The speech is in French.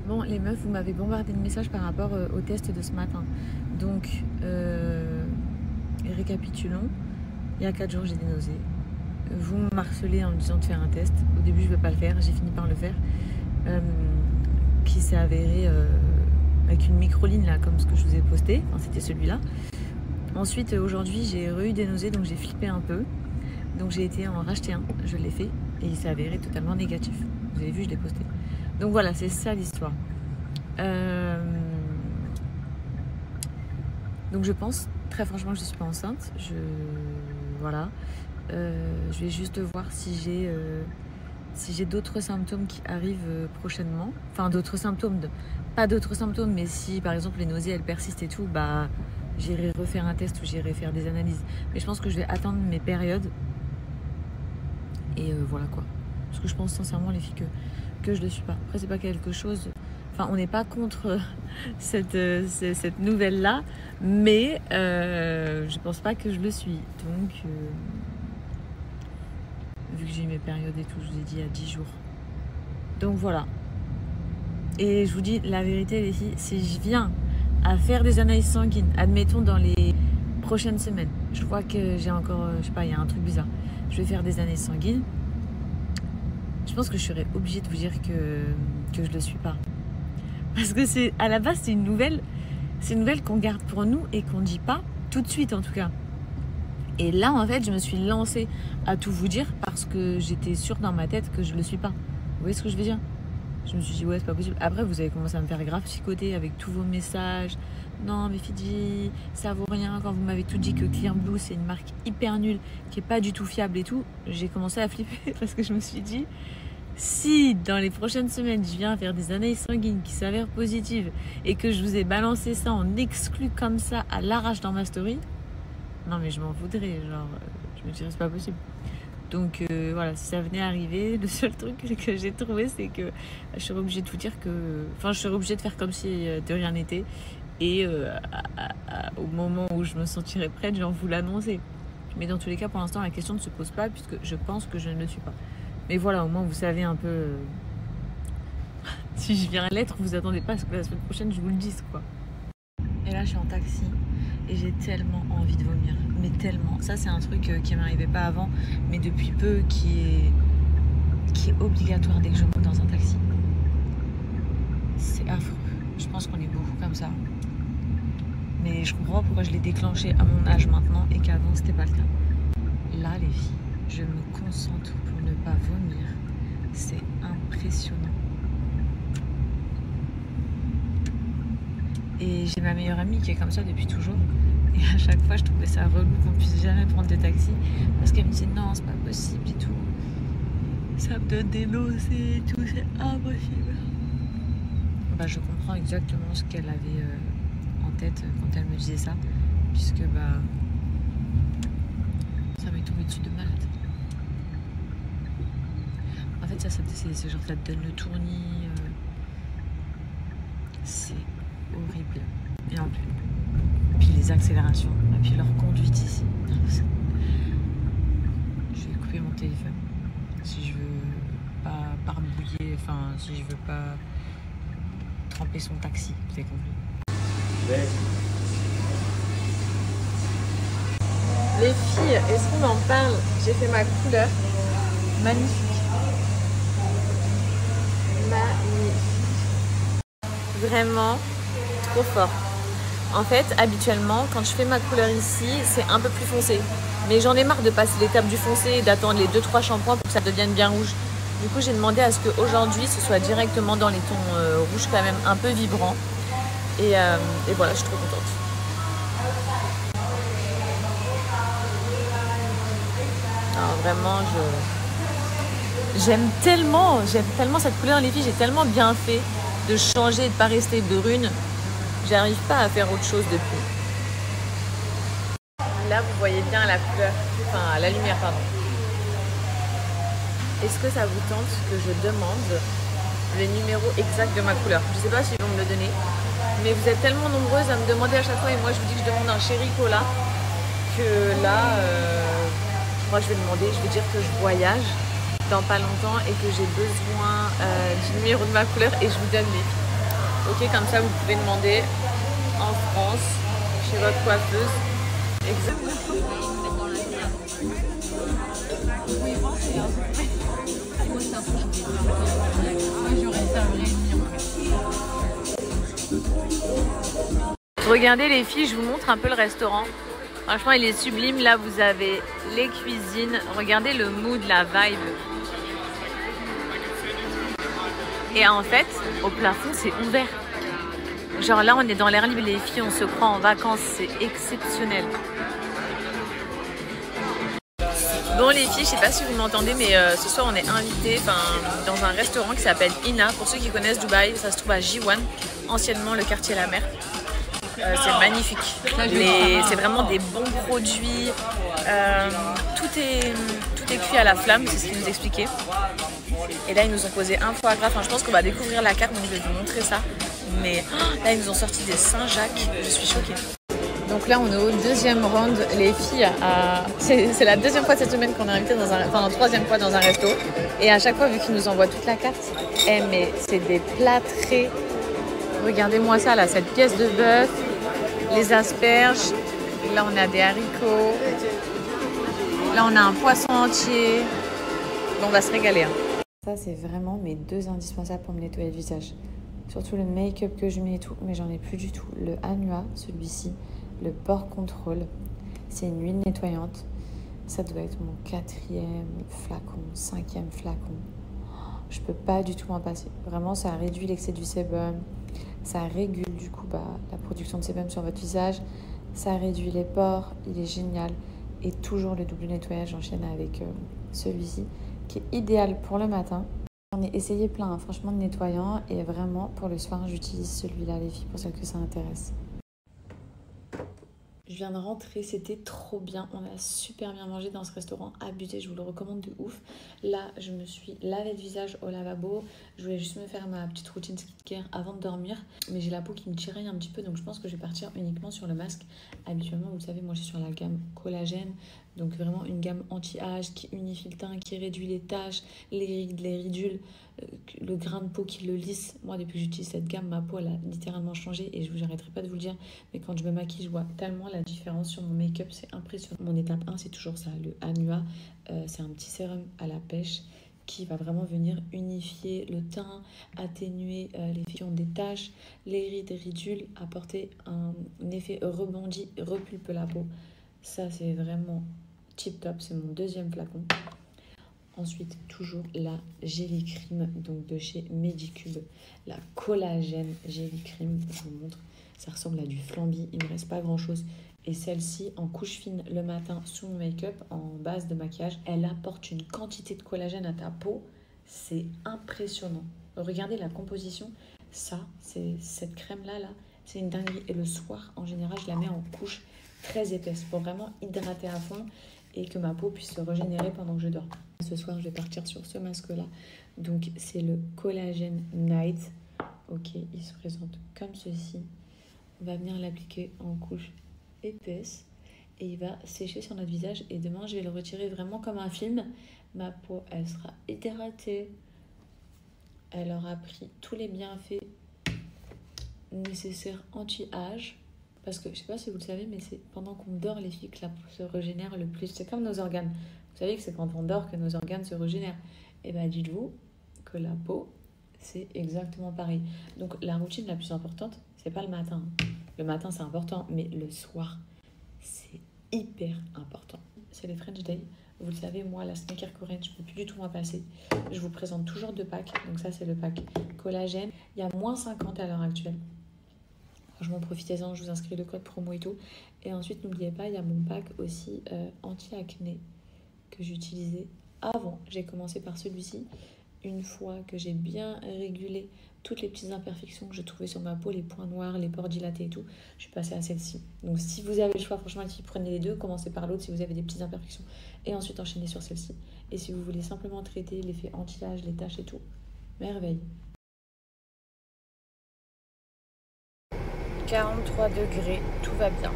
Bon, les meufs, vous m'avez bombardé de messages par rapport au test de ce matin. Donc, récapitulons. Il y a 4 jours, j'ai des nausées. Vous me harcelez en me disant de faire un test. Au début, je ne veux pas le faire. J'ai fini par le faire. Qui s'est avéré avec une micro-ligne, là, comme ce que je vous ai posté. Enfin, c'était celui-là. Ensuite, aujourd'hui, j'ai eu des nausées, donc j'ai flippé un peu. Donc, j'ai été en racheter un. Je l'ai fait. Et il s'est avéré totalement négatif. Vous avez vu, je l'ai posté. Donc voilà, c'est ça l'histoire. Donc je pense, très franchement, je ne suis pas enceinte. Voilà. Je vais juste voir si j'ai d'autres symptômes qui arrivent prochainement. Enfin, d'autres symptômes. Pas d'autres symptômes, mais si par exemple les nausées elles persistent et tout, bah j'irai refaire un test ou j'irai faire des analyses. Mais je pense que je vais attendre mes périodes. Et voilà quoi. Parce que je pense sincèrement, les filles, que je ne le suis pas. Après, c'est pas quelque chose... Enfin, on n'est pas contre cette nouvelle-là, mais je pense pas que je le suis. Donc, vu que j'ai eu mes périodes et tout, je vous ai dit il y a 10 jours. Donc, voilà. Et je vous dis la vérité, les filles, si je viens à faire des analyses sanguines, admettons dans les prochaines semaines, je vois que j'ai encore, je sais pas, il y a un truc bizarre. Je vais faire des analyses sanguines. Je pense que je serais obligée de vous dire que je ne le suis pas. Parce que à la base, c'est une nouvelle qu'on garde pour nous et qu'on ne dit pas tout de suite en tout cas. Et là, en fait, je me suis lancée à tout vous dire parce que j'étais sûre dans ma tête que je ne le suis pas. Vous voyez ce que je veux dire? Je me suis dit, ouais, c'est pas possible. Après, vous avez commencé à me faire grave chicoter avec tous vos messages. Non, mais Fidji, ça vaut rien. Quand vous m'avez tout dit que Clearblue, c'est une marque hyper nulle, qui est pas du tout fiable et tout, j'ai commencé à flipper parce que je me suis dit, si dans les prochaines semaines, je viens faire des analyses sanguines qui s'avèrent positives et que je vous ai balancé ça en exclu comme ça à l'arrache dans ma story, non mais je m'en voudrais. Genre, je me dirais, c'est pas possible. Donc voilà, si ça venait à arriver, le seul truc que j'ai trouvé, c'est que je serais obligée de vous dire que... Enfin, je serais obligée de faire comme si de rien n'était. Et au moment où je me sentirais prête, j'en vous l'annoncer. Mais dans tous les cas, pour l'instant, la question ne se pose pas puisque je pense que je ne le suis pas. Mais voilà, au moins, vous savez un peu... si je viens à l'être, vous attendez pas à ce que la semaine prochaine, je vous le dise, quoi. Et là, je suis en taxi et j'ai tellement envie de vomir. Mais tellement. Ça, c'est un truc qui m'arrivait pas avant, mais depuis peu, qui est obligatoire dès que je monte dans un taxi. C'est affreux. Je pense qu'on est beaucoup comme ça. Mais je comprends pourquoi je l'ai déclenché à mon âge maintenant et qu'avant, c'était pas le cas. Là, les filles, je me concentre pour ne pas vomir. C'est impressionnant. Et j'ai ma meilleure amie qui est comme ça depuis toujours. Et à chaque fois, je trouvais ça relou qu'on puisse jamais prendre de taxi. Parce qu'elle me disait non, c'est pas possible et tout. Ça me donne des nausées et tout, c'est impossible. Bah, je comprends exactement ce qu'elle avait en tête quand elle me disait ça. Puisque bah, ça m'est tombé dessus de malade. En fait, c'est genre, ça te donne le tournis. C'est horrible. Et en plus, puis les accélérations, et puis leur conduite ici. Je vais couper mon téléphone si je veux pas barbouiller, enfin si je veux pas tremper son taxi, vous avez compris. Ouais. Les filles, est-ce qu'on en parle? J'ai fait ma couleur. Magnifique. Vraiment trop fort. En fait, habituellement, quand je fais ma couleur ici, c'est un peu plus foncé. Mais j'en ai marre de passer l'étape du foncé et d'attendre les 2-3 shampoings pour que ça devienne bien rouge. Du coup, j'ai demandé à ce qu'aujourd'hui, ce soit directement dans les tons rouges quand même un peu vibrants. Et voilà, je suis trop contente. Alors, vraiment, j'aime tellement cette couleur, les filles. J'ai tellement bien fait de changer et de ne pas rester brune. J'arrive pas à faire autre chose depuis. Là, vous voyez bien la couleur, enfin la lumière, pardon. Est-ce que ça vous tente que je demande le numéro exact de ma couleur? Je sais pas s'ils vont me le donner, mais vous êtes tellement nombreuses à me demander à chaque fois, et moi je vous dis que je demande un Chéri Cola, que là, moi je vais demander, je vais dire que je voyage dans pas longtemps et que j'ai besoin du numéro de ma couleur et je vous donne les filles. Ok, comme ça vous pouvez demander en France, chez votre coiffeuse. Exactement. Regardez les filles, je vous montre un peu le restaurant. Franchement, il est sublime. Là, vous avez les cuisines. Regardez le mood, la vibe. Et en fait, au plafond, c'est ouvert. Genre là, on est dans l'air libre, les filles, on se croit en vacances. C'est exceptionnel. Bon les filles, je sais pas si vous m'entendez, mais ce soir on est invités dans un restaurant qui s'appelle Ina. Pour ceux qui connaissent Dubaï, ça se trouve à Jiwan, anciennement le quartier La Mer. C'est magnifique. C'est vraiment des bons produits. Tout est cuit à la flamme, c'est ce qu'ils nous expliquaient. Et là, ils nous ont posé un foie gras. Enfin, je pense qu'on va découvrir la carte, donc je vais vous montrer ça. Mais là, ils nous ont sorti des Saint-Jacques. Je suis choquée. Donc là, on est au deuxième round. Les filles, c'est la deuxième fois cette semaine qu'on est invité la troisième fois dans un resto. Et à chaque fois, vu qu'ils nous envoient toute la carte, mais c'est des plats très... Regardez-moi ça, là, cette pièce de bœuf, les asperges. Là, on a des haricots. Là, on a un poisson entier. Bon, on va se régaler. Hein. Ça, c'est vraiment mes deux indispensables pour me nettoyer le visage. Surtout le make-up que je mets et tout, mais j'en ai plus du tout. Le Anua, celui-ci, le Pore Control, c'est une huile nettoyante. Ça doit être mon 4e flacon, 5e flacon. Je peux pas du tout m'en passer. Vraiment, ça réduit l'excès du sébum. Ça régule du coup la production de sébum sur votre visage. Ça réduit les pores. Il est génial. Et toujours le double nettoyage, j'enchaîne avec celui-ci, qui est idéal pour le matin. J'en ai essayé plein, hein, franchement, de nettoyant. Et vraiment, pour le soir, j'utilise celui-là, les filles, pour celles que ça intéresse. Je viens de rentrer, c'était trop bien. On a super bien mangé dans ce restaurant, abusé, je vous le recommande de ouf. Là, je me suis lavé le visage au lavabo. Je voulais juste me faire ma petite routine skincare avant de dormir. Mais j'ai la peau qui me tiraille un petit peu, donc je pense que je vais partir uniquement sur le masque. Habituellement, vous savez, moi je suis sur la gamme collagène. Donc vraiment une gamme anti-âge qui unifie le teint, qui réduit les taches, les rides, les ridules, le grain de peau qui le lisse. Moi, depuis que j'utilise cette gamme, ma peau elle a littéralement changé et je vous arrêterai pas de vous le dire. Mais quand je me maquille, je vois tellement la différence sur mon make-up, c'est impressionnant. Mon étape 1, c'est toujours ça, le Anua. C'est un petit sérum à la pêche qui va vraiment venir unifier le teint, atténuer les fissures des taches, les rides, ridules, apporter un effet rebondi, repulpe la peau. Ça, c'est vraiment tip top, c'est mon deuxième flacon. Ensuite, toujours la Jelly Cream, donc de chez Medicube, la collagène Jelly Cream, je vous montre, ça ressemble à du flambi, il ne me reste pas grand chose. Et celle-ci, en couche fine le matin sous mon make-up, en base de maquillage, elle apporte une quantité de collagène à ta peau, c'est impressionnant. Regardez la composition, ça, c'est cette crème-là, c'est une dinguerie. Et le soir, en général, je la mets en couche très épaisse pour vraiment hydrater à fond et que ma peau puisse se régénérer pendant que je dors. Ce soir, je vais partir sur ce masque-là. Donc, c'est le Collagen Night. Ok, il se présente comme ceci. On va venir l'appliquer en couche épaisse et il va sécher sur notre visage. Et demain, je vais le retirer vraiment comme un film. Ma peau, elle sera hydratée. Elle aura pris tous les bienfaits nécessaires anti-âge. Parce que, je ne sais pas si vous le savez, mais c'est pendant qu'on dort, les filles, que la peau se régénère le plus. C'est comme nos organes. Vous savez que c'est quand on dort que nos organes se régénèrent. Et bien, dites-vous que la peau, c'est exactement pareil. Donc, la routine la plus importante, c'est pas le matin. Le matin, c'est important, mais le soir, c'est hyper important. C'est les French Day. Vous le savez, moi, la skincare coréenne, je ne peux plus du tout m'en passer. Je vous présente toujours deux packs. Donc ça, c'est le pack collagène. Il y a moins 50 à l'heure actuelle. Franchement, profitez-en, je vous inscris le code promo et tout. Et ensuite, n'oubliez pas, il y a mon pack aussi anti-acné que j'utilisais avant. J'ai commencé par celui-ci. Une fois que j'ai bien régulé toutes les petites imperfections que je trouvais sur ma peau, les points noirs, les pores dilatés et tout, je suis passée à celle-ci. Donc si vous avez le choix, franchement, les filles, prenez les deux, commencez par l'autre si vous avez des petites imperfections et ensuite enchaînez sur celle-ci. Et si vous voulez simplement traiter l'effet anti-âge, les taches et tout, merveille. 43 degrés, tout va bien.